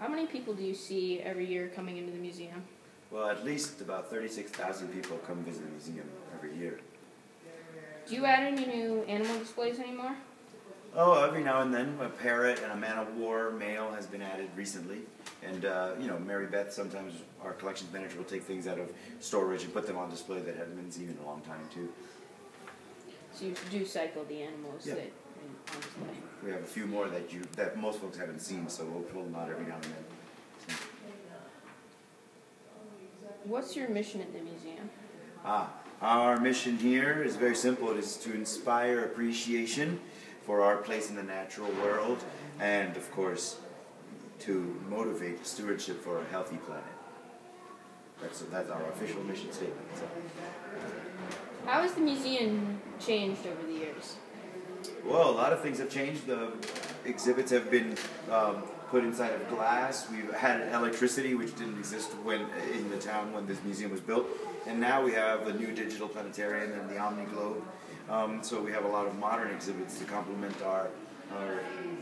How many people do you see every year coming into the museum? Well, at least about 36,000 people come visit the museum every year. Do you add any new animal displays anymore? Oh, every now and then, a parrot and a man-of-war male has been added recently. And, Mary Beth, sometimes our collections manager will take things out of storage and put them on display that haven't been seen in a long time, too. So you do cycle the animals Yeah. that are on display? We have a few more that most folks haven't seen, so we'll pull them out every now and then. What's your mission at the museum? Our mission here is very simple. It is to inspire appreciation for our place in the natural world, and of course, to motivate stewardship for a healthy planet. That's our official mission statement. So. How has the museum changed over the years? Well, a lot of things have changed. The exhibits have been put inside of glass. We've had electricity, which didn't exist in the town when this museum was built. And now we have the new digital planetarium and the Omni Globe. So we have a lot of modern exhibits to complement our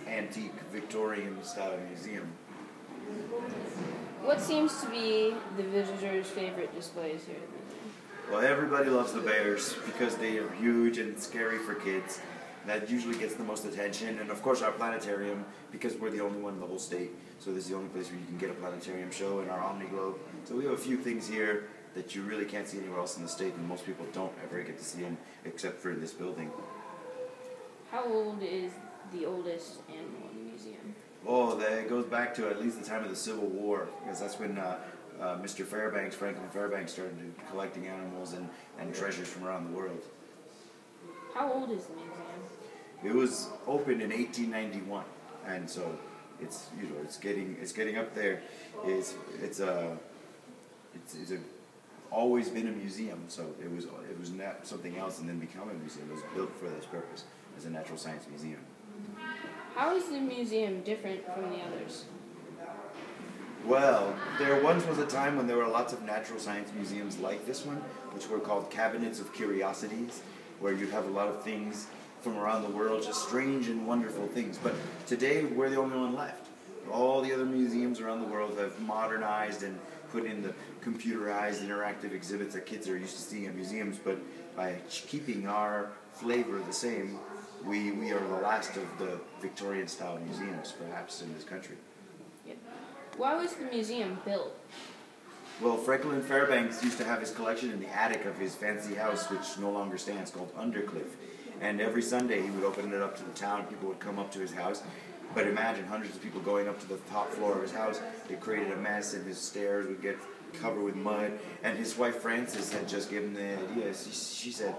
antique Victorian style museum. What seems to be the visitors' favorite displays here at the museum? Well, everybody loves the bears because they are huge and scary for kids. That usually gets the most attention. And of course our planetarium, because we're the only one in the whole state. So this is the only place where you can get a planetarium show, and our Omni Globe. So we have a few things here that you really can't see anywhere else in the state, and most people don't ever get to see them except for in this building. How old is the oldest animal in the museum? Oh, that goes back to at least the time of the Civil War, because that's when Mr. Fairbanks, Franklin Fairbanks, started collecting animals and treasures from around the world. How old is the museum? It was opened in 1891, and so it's getting up there. It's always been a museum, so it was not something else and then become a museum. It was built for this purpose as a natural science museum. How is the museum different from the others? Well, there once was a time when there were lots of natural science museums like this one, which were called cabinets of curiosities, where you'd have a lot of things from around the world, just strange and wonderful things. But today, we're the only one left. All the other museums around the world have modernized and put in the computerized interactive exhibits that kids are used to seeing at museums, but by keeping our flavor the same, we are the last of the Victorian-style museums, perhaps, in this country. Yep. Why was the museum built? Well, Franklin Fairbanks used to have his collection in the attic of his fancy house, which no longer stands, called Undercliff. And every Sunday he would open it up to the town. People would come up to his house. But imagine hundreds of people going up to the top floor of his house. It created a mess, and his stairs would get covered with mud. And his wife Frances had just given the idea. She said,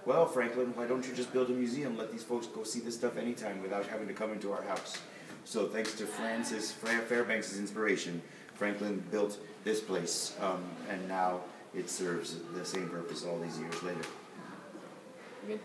"Well, Franklin, why don't you just build a museum? Let these folks go see this stuff anytime without having to come into our house." So thanks to Frances Fairbanks' inspiration, Franklin built this place, and now it serves the same purpose all these years later. Good.